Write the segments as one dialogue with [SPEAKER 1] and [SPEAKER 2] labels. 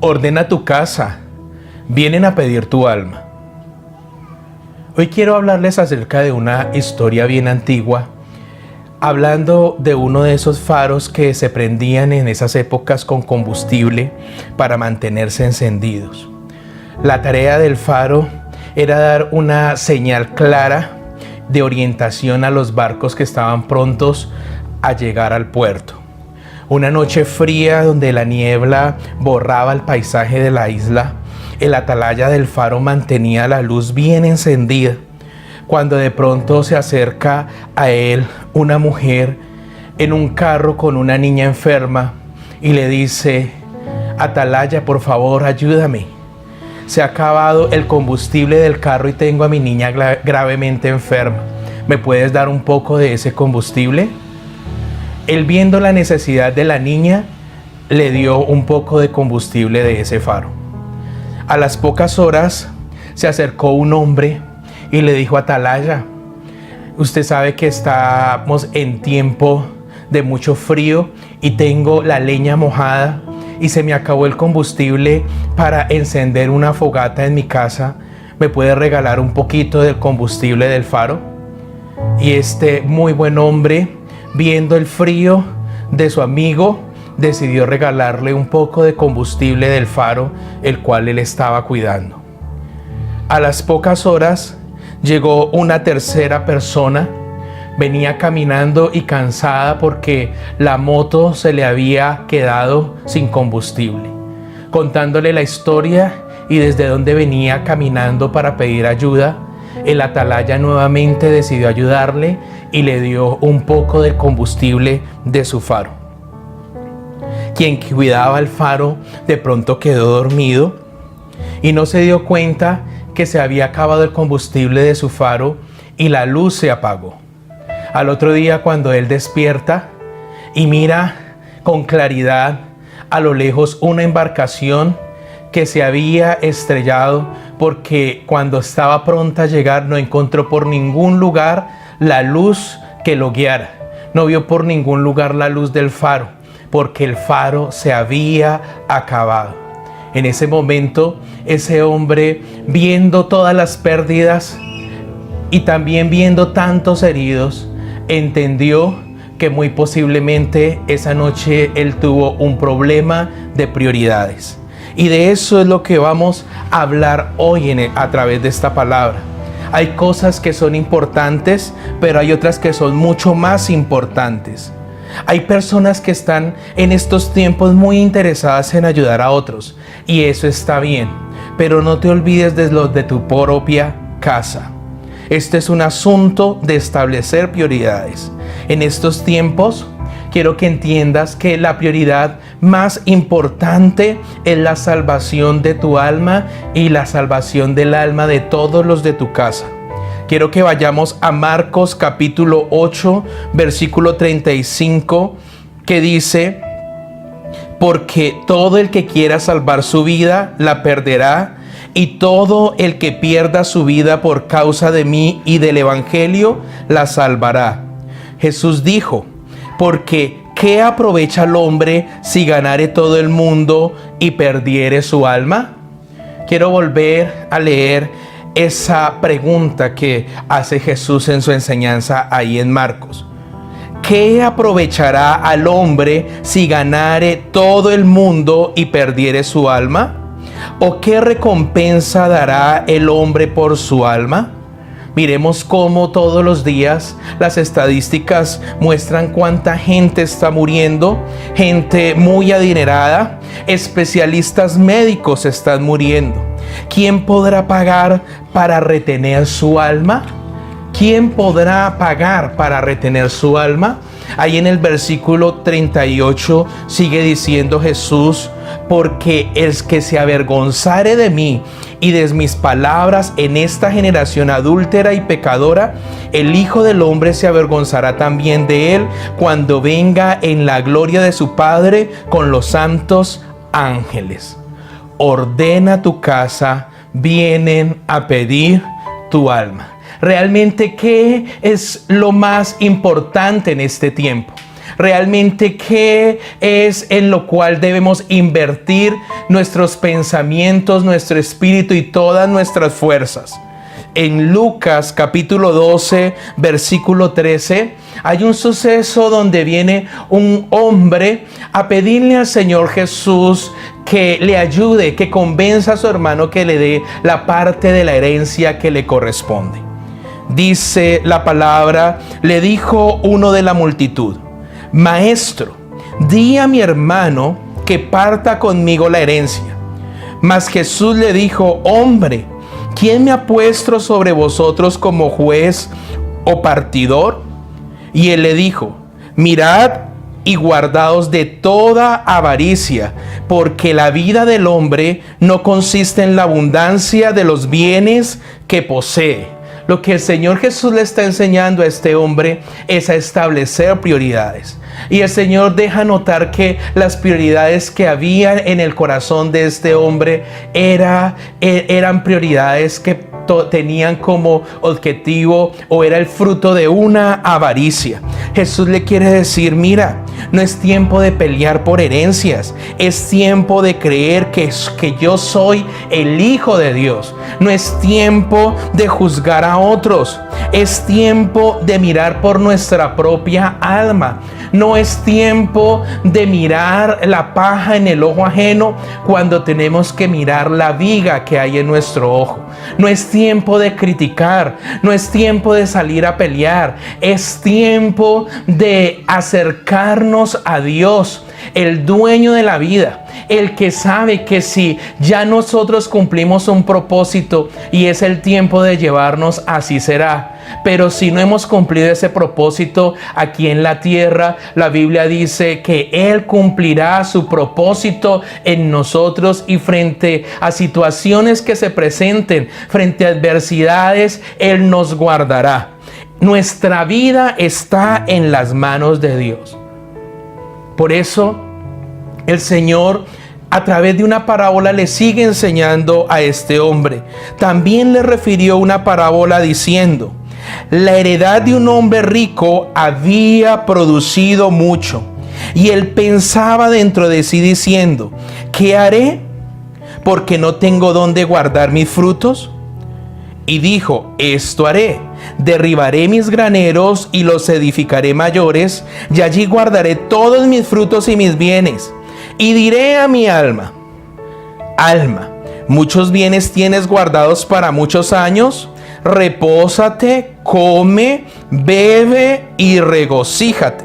[SPEAKER 1] Ordena tu casa, vienen a pedir tu alma. Hoy quiero hablarles acerca de una historia bien antigua, hablando de uno de esos faros que se prendían en esas épocas con combustible para mantenerse encendidos. La tarea del faro era dar una señal clara de orientación a los barcos que estaban prontos a llegar al puerto. Una noche fría donde la niebla borraba el paisaje de la isla, el atalaya del faro mantenía la luz bien encendida, cuando de pronto se acerca a él una mujer en un carro con una niña enferma y le dice: Atalaya, por favor, ayúdame. Se ha acabado el combustible del carro y tengo a mi niña gravemente enferma. ¿Me puedes dar un poco de ese combustible? Él, viendo la necesidad de la niña, le dio un poco de combustible de ese faro. A las pocas horas se acercó un hombre y le dijo: Atalaya, usted sabe que estamos en tiempo de mucho frío y tengo la leña mojada y se me acabó el combustible para encender una fogata en mi casa. ¿Me puede regalar un poquito del combustible del faro? Y este muy buen hombre, viendo el frío de su amigo, decidió regalarle un poco de combustible del faro, el cual él estaba cuidando. A las pocas horas llegó una tercera persona. Venía caminando y cansada porque la moto se le había quedado sin combustible. Contándole la historia y desde dónde venía caminando para pedir ayuda, el atalaya nuevamente decidió ayudarle y le dio un poco de combustible de su faro. Quien cuidaba el faro de pronto quedó dormido y no se dio cuenta que se había acabado el combustible de su faro y la luz se apagó. Al otro día, cuando él despierta y mira con claridad a lo lejos una embarcación que se había estrellado, porque cuando estaba pronta a llegar no encontró por ningún lugar la luz que lo guiara. No vio por ningún lugar la luz del faro, porque el faro se había acabado. En ese momento, ese hombre, viendo todas las pérdidas y también viendo tantos heridos, entendió que muy posiblemente esa noche él tuvo un problema de prioridades. Y de eso es lo que vamos a hablar hoy a través de esta palabra. Hay cosas que son importantes, pero hay otras que son mucho más importantes. Hay personas que están en estos tiempos muy interesadas en ayudar a otros, y eso está bien, pero no te olvides de los de tu propia casa. Este es un asunto de establecer prioridades. En estos tiempos, quiero que entiendas que la prioridad más importante es la salvación de tu alma y la salvación del alma de todos los de tu casa. Quiero que vayamos a Marcos capítulo 8, versículo 35, que dice: porque todo el que quiera salvar su vida la perderá, y todo el que pierda su vida por causa de mí y del evangelio la salvará. Jesús dijo: porque ¿qué aprovecha el hombre si ganare todo el mundo y perdiere su alma? Quiero volver a leer esa pregunta que hace Jesús en su enseñanza ahí en Marcos. ¿Qué aprovechará al hombre si ganare todo el mundo y perdiere su alma? ¿O qué recompensa dará el hombre por su alma? Miremos cómo todos los días las estadísticas muestran cuánta gente está muriendo, gente muy adinerada, especialistas médicos están muriendo. ¿Quién podrá pagar para retener su alma? ¿Quién podrá pagar para retener su alma? Ahí en el versículo 38 sigue diciendo Jesús: porque el que se avergonzare de mí y de mis palabras en esta generación adúltera y pecadora, el Hijo del Hombre se avergonzará también de él cuando venga en la gloria de su Padre con los santos ángeles. Ordena tu casa, vienen a pedir tu alma. Realmente, ¿qué es lo más importante en este tiempo? realmente qué es en lo cual debemos invertir nuestros pensamientos, nuestro espíritu y todas nuestras fuerzas. En Lucas capítulo 12, versículo 13, hay un suceso donde viene un hombre a pedirle al Señor Jesús que le ayude, que convenza a su hermano que le dé la parte de la herencia que le corresponde. Dice la palabra, le dijo uno de la multitud: Maestro, di a mi hermano que parta conmigo la herencia. Mas Jesús le dijo: Hombre, ¿quién me ha puesto sobre vosotros como juez o partidor? Y él le dijo: Mirad y guardaos de toda avaricia, porque la vida del hombre no consiste en la abundancia de los bienes que posee. Lo que el Señor Jesús le está enseñando a este hombre es a establecer prioridades. Y el Señor deja notar que las prioridades que había en el corazón de este hombre eran prioridades que tenían como objetivo o era el fruto de una avaricia. Jesús le quiere decir: mira, no es tiempo de pelear por herencias, es tiempo de creer que yo soy el Hijo de Dios. No es tiempo de juzgar a otros, es tiempo de mirar por nuestra propia alma. No es tiempo de mirar la paja en el ojo ajeno cuando tenemos que mirar la viga que hay en nuestro ojo. No es tiempo de criticar, no es tiempo de salir a pelear, es tiempo de acercarnos a Dios, el dueño de la vida, el que sabe que si ya nosotros cumplimos un propósito y es el tiempo de llevarnos, así será. Pero si no hemos cumplido ese propósito aquí en la tierra, la Biblia dice que Él cumplirá su propósito en nosotros, y frente a situaciones que se presenten, frente a adversidades, Él nos guardará. Nuestra vida está en las manos de Dios. Por eso el Señor, a través de una parábola, le sigue enseñando a este hombre. También le refirió una parábola diciendo: la heredad de un hombre rico había producido mucho, y él pensaba dentro de sí diciendo: ¿qué haré? Porque no tengo dónde guardar mis frutos. Y dijo: esto haré: derribaré mis graneros y los edificaré mayores, y allí guardaré todos mis frutos y mis bienes. Y diré a mi alma: alma, muchos bienes tienes guardados para muchos años, repósate, come, bebe y regocíjate.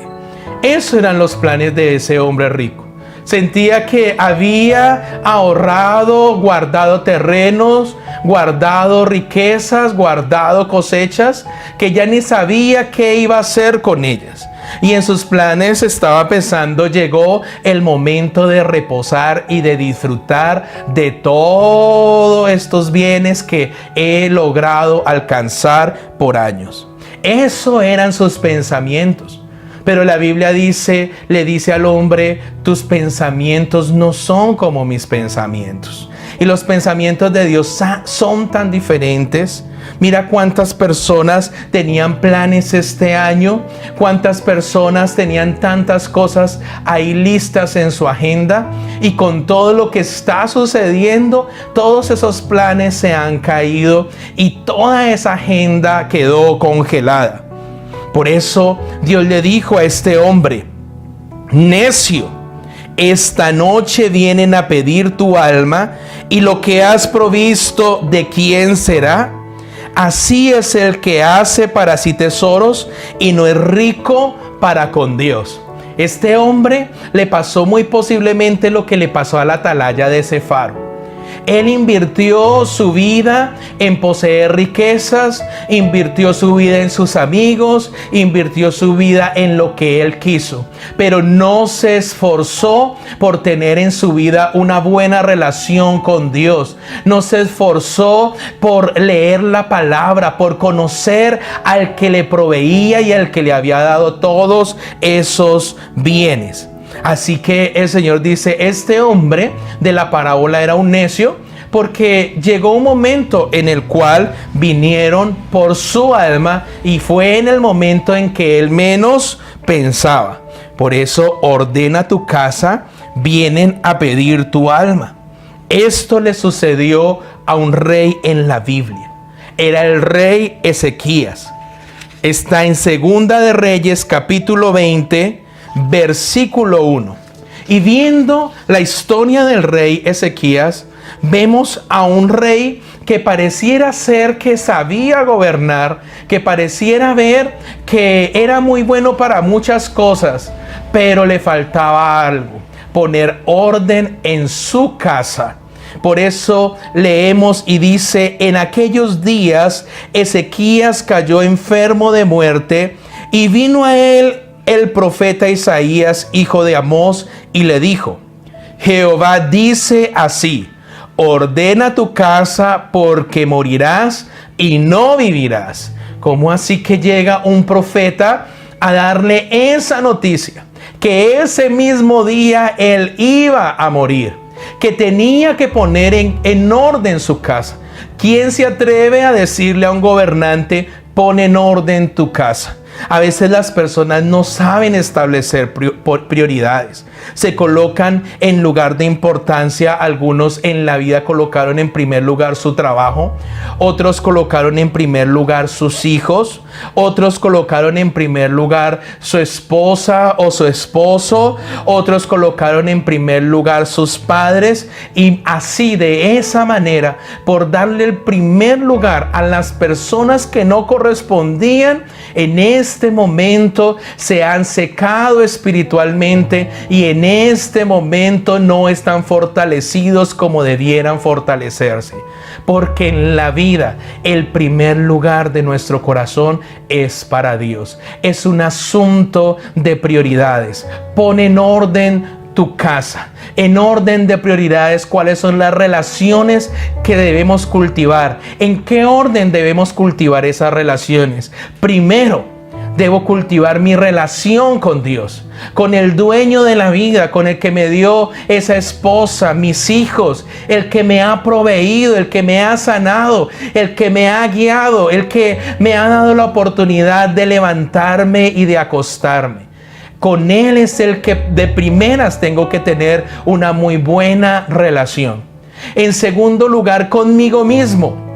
[SPEAKER 1] Esos eran los planes de ese hombre rico. Sentía que había ahorrado, guardado terrenos, guardado riquezas, guardado cosechas, que ya ni sabía qué iba a hacer con ellas. Y en sus planes estaba pensando: llegó el momento de reposar y de disfrutar de todos estos bienes que he logrado alcanzar por años. Eso eran sus pensamientos. Pero la Biblia le dice al hombre: tus pensamientos no son como mis pensamientos. Y los pensamientos de Dios son tan diferentes. Mira cuántas personas tenían planes este año, cuántas personas tenían tantas cosas ahí listas en su agenda, y con todo lo que está sucediendo, todos esos planes se han caído y toda esa agenda quedó congelada. Por eso Dios le dijo a este hombre: necio, esta noche vienen a pedir tu alma, y lo que has provisto, ¿de quién será? Así es el que hace para sí tesoros y no es rico para con Dios. Este hombre le pasó muy posiblemente lo que le pasó a la atalaya de ese faro. Él invirtió su vida en poseer riquezas, invirtió su vida en sus amigos, invirtió su vida en lo que él quiso, pero no se esforzó por tener en su vida una buena relación con Dios. No se esforzó por leer la palabra, por conocer al que le proveía y al que le había dado todos esos bienes. Así que el Señor dice: este hombre de la parábola era un necio, porque llegó un momento en el cual vinieron por su alma, y fue en el momento en que él menos pensaba. Por eso ordena tu casa, vienen a pedir tu alma. Esto le sucedió a un rey en la Biblia. Era el rey Ezequías. Está en Segunda de Reyes, capítulo 20, versículo 1. Y viendo la historia del rey Ezequías, vemos a un rey que pareciera ser que sabía gobernar, que pareciera ver que era muy bueno para muchas cosas, pero le faltaba algo: poner orden en su casa. Por eso leemos y dice: en aquellos días Ezequías cayó enfermo de muerte, y vino a él el profeta Isaías, hijo de Amós, y le dijo: Jehová dice así: ordena tu casa, porque morirás y no vivirás. ¿Cómo así que llega un profeta a darle esa noticia? Que ese mismo día él iba a morir, que tenía que poner en orden su casa. ¿Quién se atreve a decirle a un gobernante: pon en orden tu casa? A veces las personas no saben establecer prioridades. Se colocan en lugar de importancia. Algunos en la vida colocaron en primer lugar su trabajo. Otros colocaron en primer lugar sus hijos. Otros colocaron en primer lugar su esposa o su esposo. Otros colocaron en primer lugar sus padres. Y así, de esa manera, por darle el primer lugar a las personas que no correspondían, en este momento se han secado espiritualmente y en este momento no están fortalecidos como debieran fortalecerse. Porque en la vida el primer lugar de nuestro corazón es para Dios. Es un asunto de prioridades. Pon en orden tu casa, en orden de prioridades. ¿Cuáles son las relaciones que debemos cultivar? ¿En qué orden debemos cultivar esas relaciones? Primero, debo cultivar mi relación con Dios, con el dueño de la vida, con el que me dio esa esposa, mis hijos, el que me ha proveído, el que me ha sanado, el que me ha guiado, el que me ha dado la oportunidad de levantarme y de acostarme. Con Él es el que de primeras tengo que tener una muy buena relación. En segundo lugar, conmigo mismo.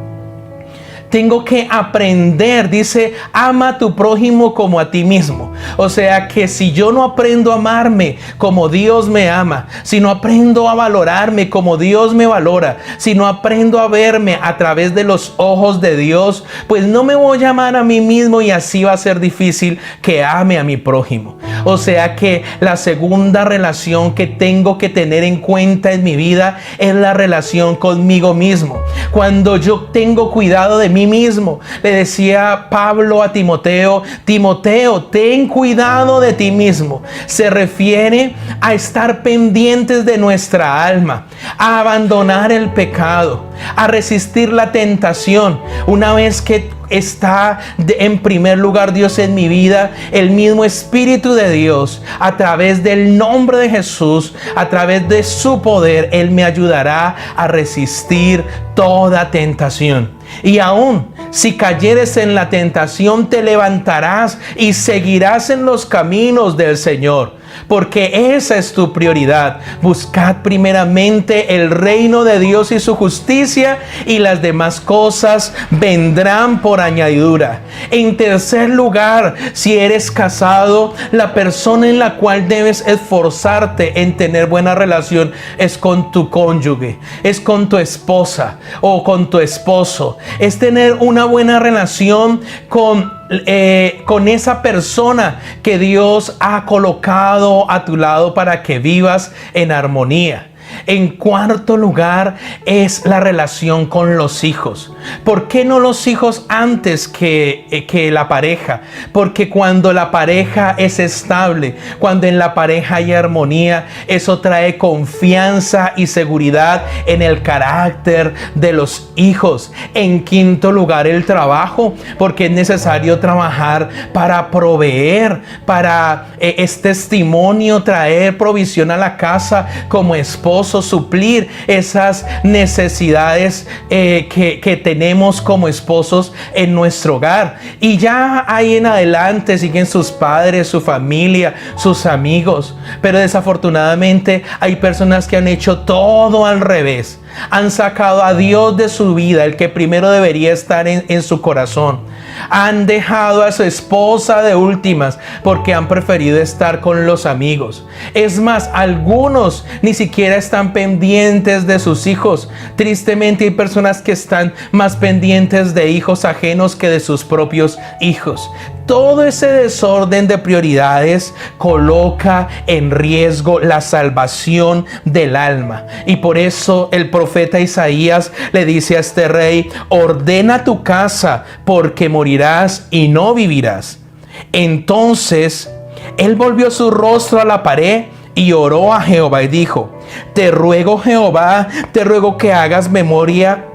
[SPEAKER 1] Tengo que aprender, dice, ama a tu prójimo como a ti mismo. O sea que si yo no aprendo a amarme como Dios me ama, si no aprendo a valorarme como Dios me valora, si no aprendo a verme a través de los ojos de Dios, pues no me voy a amar a mí mismo, y así va a ser difícil que ame a mi prójimo. O sea que la segunda relación que tengo que tener en cuenta en mi vida es la relación conmigo mismo. Cuando yo tengo cuidado de mí mismo, le decía Pablo a Timoteo: Timoteo, ten cuidado de ti mismo. Se refiere a estar pendientes de nuestra alma, a abandonar el pecado, a resistir la tentación. Una vez que está en primer lugar Dios en mi vida, el mismo Espíritu de Dios, a través del nombre de Jesús, a través de su poder, Él me ayudará a resistir toda tentación. Y aún si cayeres en la tentación, te levantarás y seguirás en los caminos del Señor, porque esa es tu prioridad. Buscad primeramente el reino de Dios y su justicia, y las demás cosas vendrán por añadidura. En tercer lugar, si eres casado, la persona en la cual debes esforzarte en tener buena relación es con tu cónyuge, es con tu esposa o con tu esposo. Es tener una buena relación con esa persona que Dios ha colocado a tu lado para que vivas en armonía. En cuarto lugar es la relación con los hijos. ¿Por qué no los hijos antes que la pareja? Porque cuando la pareja es estable, cuando en la pareja hay armonía, eso trae confianza y seguridad en el carácter de los hijos. En quinto lugar, el trabajo, porque es necesario trabajar para proveer, para es testimonio traer provisión a la casa como esposo esposo suplir esas necesidades que tenemos como esposos en nuestro hogar. Y ya ahí en adelante siguen sus padres, su familia, sus amigos. Pero desafortunadamente hay personas que han hecho todo al revés. Han sacado a Dios de su vida, el que primero debería estar en su corazón. Han dejado a su esposa de últimas porque han preferido estar con los amigos. Es más, algunos ni siquiera están pendientes de sus hijos. Tristemente hay personas que están más pendientes de hijos ajenos que de sus propios hijos. Todo ese desorden de prioridades coloca en riesgo la salvación del alma. Y por eso el profeta Isaías le dice a este rey: ordena tu casa, porque morirás y no vivirás. Entonces él volvió su rostro a la pared y oró a Jehová y dijo: te ruego, Jehová, te ruego que hagas memoria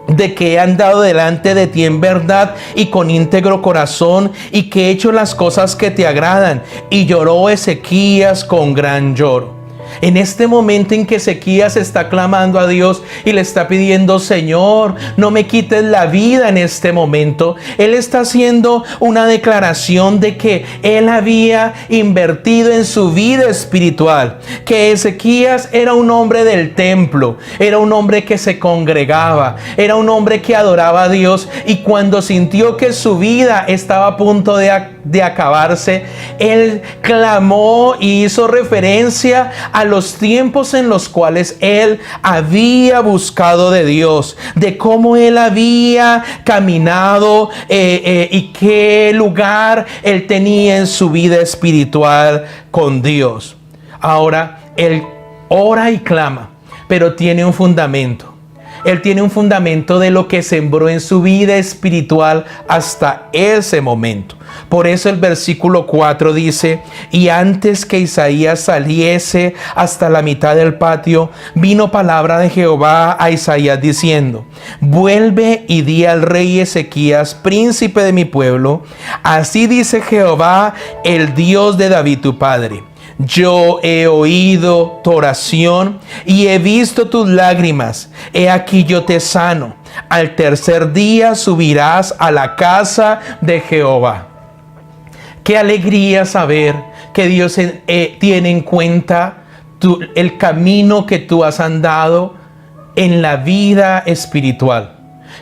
[SPEAKER 1] de que he andado delante de ti en verdad y con íntegro corazón, y que he hecho las cosas que te agradan. Y lloró Ezequías con gran lloro. En este momento en que Ezequías está clamando a Dios y le está pidiendo: Señor, no me quites la vida en este momento, él está haciendo una declaración de que él había invertido en su vida espiritual, que Ezequías era un hombre del templo, era un hombre que se congregaba, era un hombre que adoraba a Dios, y cuando sintió que su vida estaba a punto de acabarse, él clamó y hizo referencia a los tiempos en los cuales él había buscado de Dios, de cómo él había caminado y qué lugar él tenía en su vida espiritual con Dios. Ahora él ora y clama, pero tiene un fundamento. Él tiene un fundamento de lo que sembró en su vida espiritual hasta ese momento. Por eso el versículo 4 dice: y antes que Isaías saliese hasta la mitad del patio, vino palabra de Jehová a Isaías diciendo: vuelve y di al rey Ezequías, príncipe de mi pueblo, así dice Jehová, el Dios de David tu padre: yo he oído tu oración y he visto tus lágrimas. He aquí yo te sano. Al tercer día subirás a la casa de Jehová. Qué alegría saber que Dios tiene en cuenta el camino que tú has andado en la vida espiritual.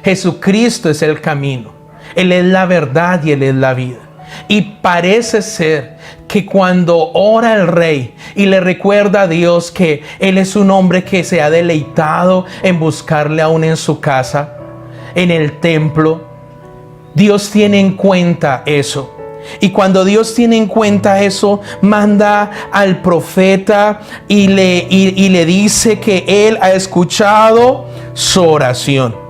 [SPEAKER 1] Jesucristo es el camino. Él es la verdad y Él es la vida. Y parece ser que cuando ora el rey y le recuerda a Dios que él es un hombre que se ha deleitado en buscarle aún en su casa, en el templo, Dios tiene en cuenta eso. Y cuando Dios tiene en cuenta eso, manda al profeta y le dice que él ha escuchado su oración.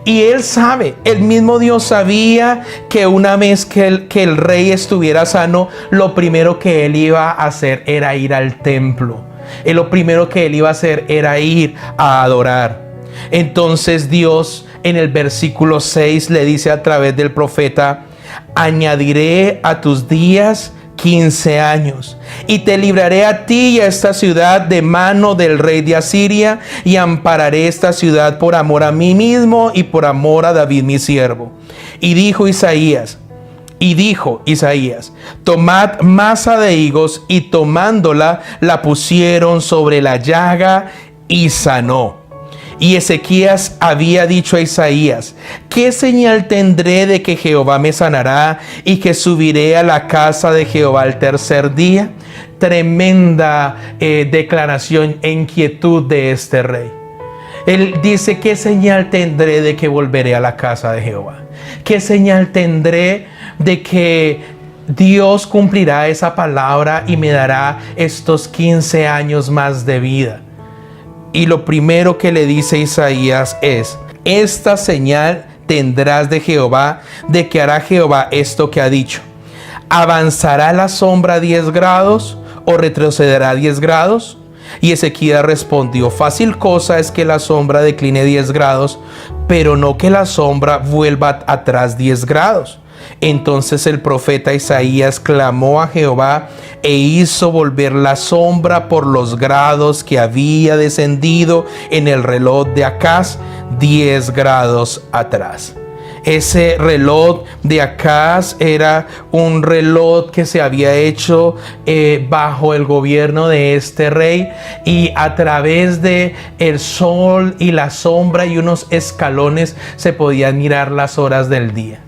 [SPEAKER 1] Y él sabe, el mismo Dios sabía que una vez que el rey estuviera sano, lo primero que él iba a hacer era ir al templo. Y lo primero que él iba a hacer era ir a adorar. Entonces Dios en el versículo 6 le dice a través del profeta: añadiré a tus días 15 años, y te libraré a ti y a esta ciudad de mano del rey de Asiria, y ampararé esta ciudad por amor a mí mismo y por amor a David mi siervo. Y dijo Isaías, tomad masa de higos, y tomándola la pusieron sobre la llaga y sanó. Y Ezequías había dicho a Isaías: ¿qué señal tendré de que Jehová me sanará y que subiré a la casa de Jehová al tercer día? Tremenda declaración e inquietud de este rey. Él dice: ¿qué señal tendré de que volveré a la casa de Jehová? ¿Qué señal tendré de que Dios cumplirá esa palabra y me dará estos 15 años más de vida? Y lo primero que le dice Isaías es: esta señal tendrás de Jehová, de que hará Jehová esto que ha dicho. ¿Avanzará la sombra 10 grados o retrocederá 10 grados? Y Ezequías respondió: fácil cosa es que la sombra decline 10 grados, pero no que la sombra vuelva atrás 10 grados. Entonces el profeta Isaías clamó a Jehová e hizo volver la sombra por los grados que había descendido en el reloj de Acaz 10 grados atrás. Ese reloj de Acaz era un reloj que se había hecho bajo el gobierno de este rey, y a través de el sol y la sombra y unos escalones se podían mirar las horas del día.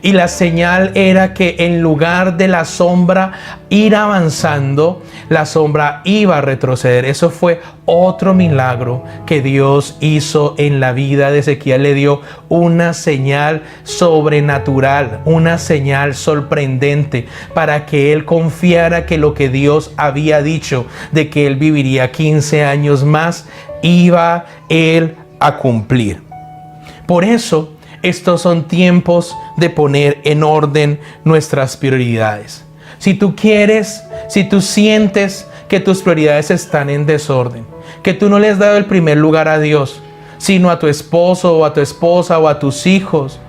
[SPEAKER 1] Y la señal era que en lugar de la sombra ir avanzando, la sombra iba a retroceder. Eso fue otro milagro que Dios hizo en la vida de Ezequiel. Le dio una señal sobrenatural, una señal sorprendente, para que él confiara que lo que Dios había dicho de que él viviría 15 años más, iba él a cumplir. Por eso, estos son tiempos de poner en orden nuestras prioridades. Si tú quieres, si tú sientes que tus prioridades están en desorden, que tú no le has dado el primer lugar a Dios, sino a tu esposo o a tu esposa o a tus hijos,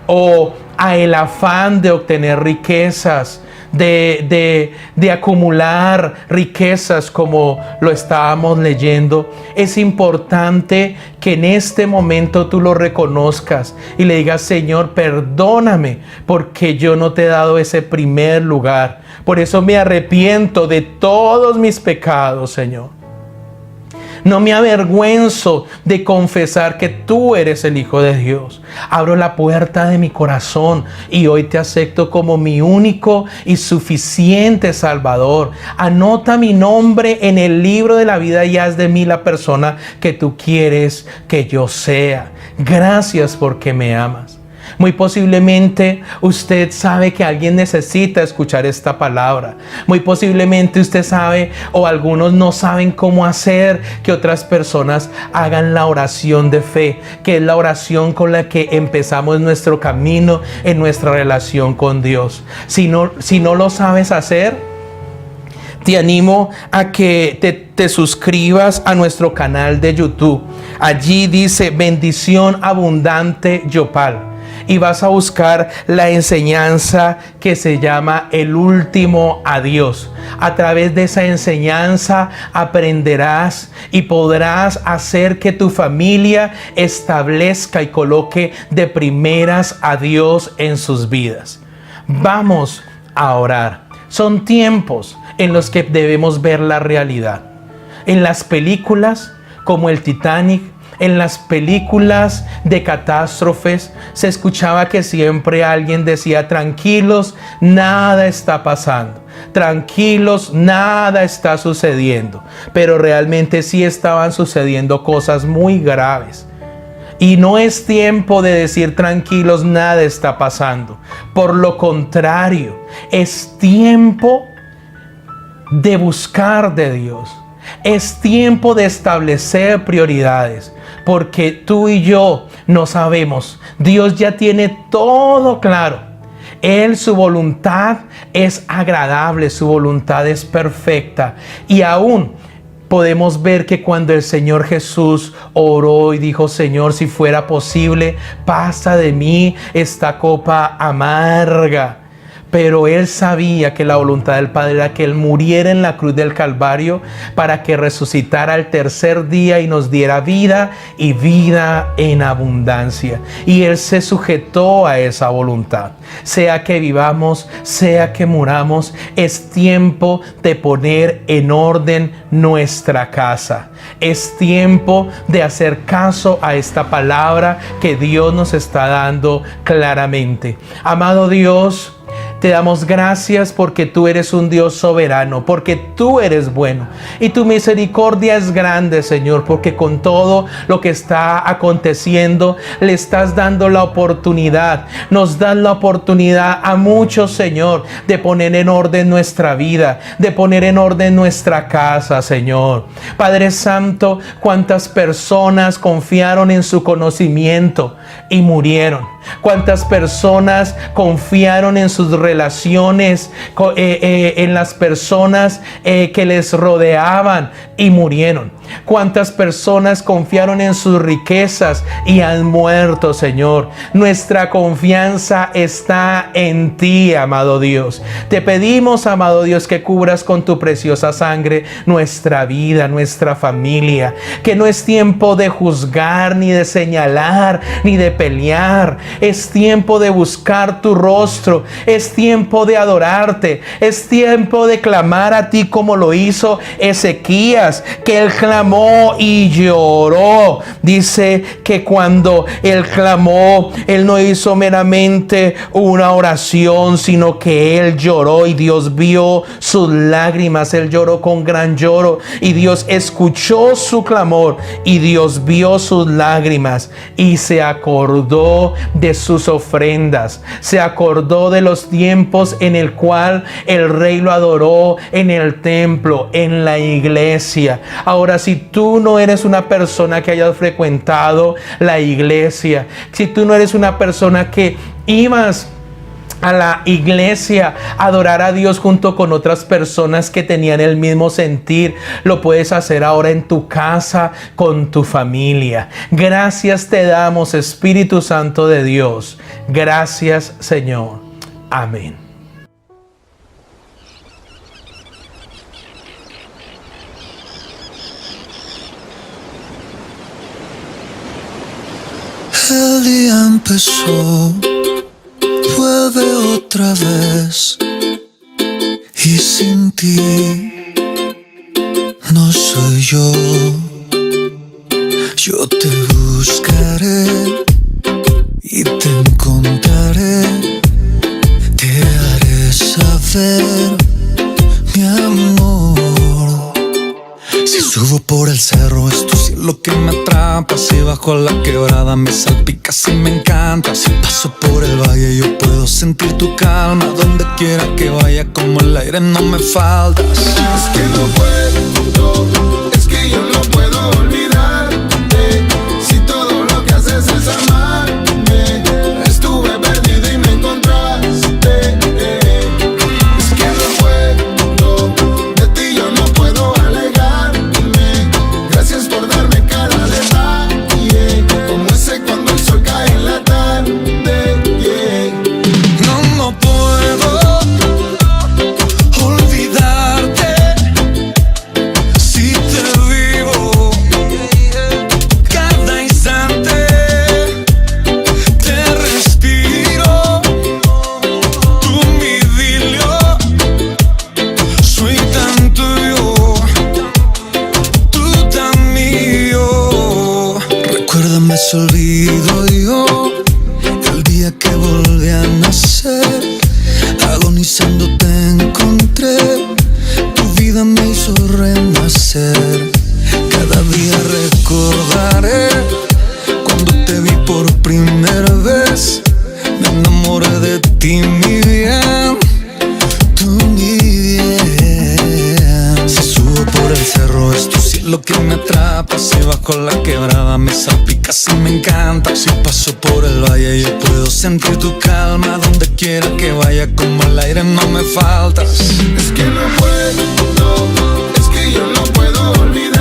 [SPEAKER 1] o a el afán de obtener riquezas, de acumular riquezas, como lo estábamos leyendo, es importante que en este momento tú lo reconozcas y le digas: Señor, perdóname porque yo no te he dado ese primer lugar. Por eso me arrepiento de todos mis pecados, Señor. No me avergüenzo de confesar que tú eres el Hijo de Dios. Abro la puerta de mi corazón y hoy te acepto como mi único y suficiente Salvador. Anota mi nombre en el libro de la vida y haz de mí la persona que tú quieres que yo sea. Gracias porque me amas. Muy posiblemente usted sabe que alguien necesita escuchar esta palabra. Muy posiblemente usted sabe, o algunos no saben cómo hacer que otras personas hagan la oración de fe, que es la oración con la que empezamos nuestro camino en nuestra relación con Dios. Si no lo sabes hacer, te animo a que te suscribas a nuestro canal de YouTube. Allí dice Bendición Abundante Yopal. Y vas a buscar la enseñanza que se llama El Último Adiós. A través de esa enseñanza aprenderás y podrás hacer que tu familia establezca y coloque de primeras a Dios en sus vidas. Vamos a orar. Son tiempos en los que debemos ver la realidad. En las películas como el Titanic, en las películas de catástrofes, se escuchaba que siempre alguien decía: tranquilos, nada está pasando. Tranquilos, nada está sucediendo. Pero realmente sí estaban sucediendo cosas muy graves. Y no es tiempo de decir tranquilos, nada está pasando. Por lo contrario, es tiempo de buscar de Dios. Es tiempo de establecer prioridades. Porque tú y yo no sabemos. Dios ya tiene todo claro. Él, su voluntad es agradable, su voluntad es perfecta. Y aún podemos ver que cuando el Señor Jesús oró y dijo: Señor, si fuera posible, pasa de mí esta copa amarga. Pero Él sabía que la voluntad del Padre era que Él muriera en la cruz del Calvario para que resucitara al tercer día y nos diera vida y vida en abundancia. Y Él se sujetó a esa voluntad. Sea que vivamos, sea que muramos, es tiempo de poner en orden nuestra casa. Es tiempo de hacer caso a esta palabra que Dios nos está dando claramente. Amado Dios, te damos gracias porque tú eres un Dios soberano, porque tú eres bueno y tu misericordia es grande, Señor, porque con todo lo que está aconteciendo le estás dando la oportunidad, nos das la oportunidad a muchos, Señor, de poner en orden nuestra vida, de poner en orden nuestra casa, Señor. Padre Santo, cuántas personas confiaron en su conocimiento y murieron. Cuántas personas confiaron en sus relaciones, en las personas que les rodeaban y murieron. Cuántas personas confiaron en sus riquezas y han muerto, Señor. Nuestra confianza está en ti, amado Dios. Te pedimos, amado Dios, que cubras con tu preciosa sangre nuestra vida, nuestra familia. Que no es tiempo de juzgar, ni de señalar, ni de pelear. Es tiempo de buscar tu rostro. Es tiempo de adorarte. Es tiempo de clamar a ti como lo hizo Ezequías, que él clamó y lloró. Dice que cuando él clamó, él no hizo meramente una oración, sino que él lloró y Dios vio sus lágrimas. Él lloró con gran lloro y Dios escuchó su clamor y Dios vio sus lágrimas y se acordó de sus ofrendas. Se acordó de los tiempos en el cual el rey lo adoró en el templo, en la iglesia. Ahora, si tú no eres una persona que hayas frecuentado la iglesia, si tú no eres una persona que ibas a la iglesia a adorar a Dios junto con otras personas que tenían el mismo sentir, lo puedes hacer ahora en tu casa con tu familia. Gracias te damos, Espíritu Santo de Dios. Gracias, Señor. Amén.
[SPEAKER 2] El día empezó, vuelve otra vez, y sin ti no soy yo. Yo te buscaré y te encontraré, te haré saber, mi amor. Si subo por el cerro es tu cielo que me atrapa, si bajo la quebrada me salpicas y me encanta. Si paso por el valle yo puedo sentir tu calma, donde quiera que vaya como el aire no me faltas.
[SPEAKER 3] Es que no puedo, es que yo no puedo olvidarte. Si todo lo que haces es amarme, estuve perdido y me encontraste. Es que no puedo, de ti yo no puedo alejarme. Gracias por darme cada detalle, como ese cuando el sol cae en la tarde.
[SPEAKER 2] No puedo olvidarte. Si te vivo cada instante, te respiro, tú mi idilio. Soy tan tuyo, tú tan mío. Recuérdame ese olvido yo, el día que volví a nacer. Agonizando te encontré, tu vida me hizo renacer. Cada día recordaré cuando te vi por primera vez. Me enamoré de ti, mi bien, tú mi bien. Si subo por el cerro es tu cielo que me atrapa, si bajo la quebrada me salpicas y me encanta. Si paso por el valle yo puedo sentir tu calma, donde quiera que vaya como el aire no me faltas.
[SPEAKER 3] Es que no puedo, es que yo no puedo olvidar.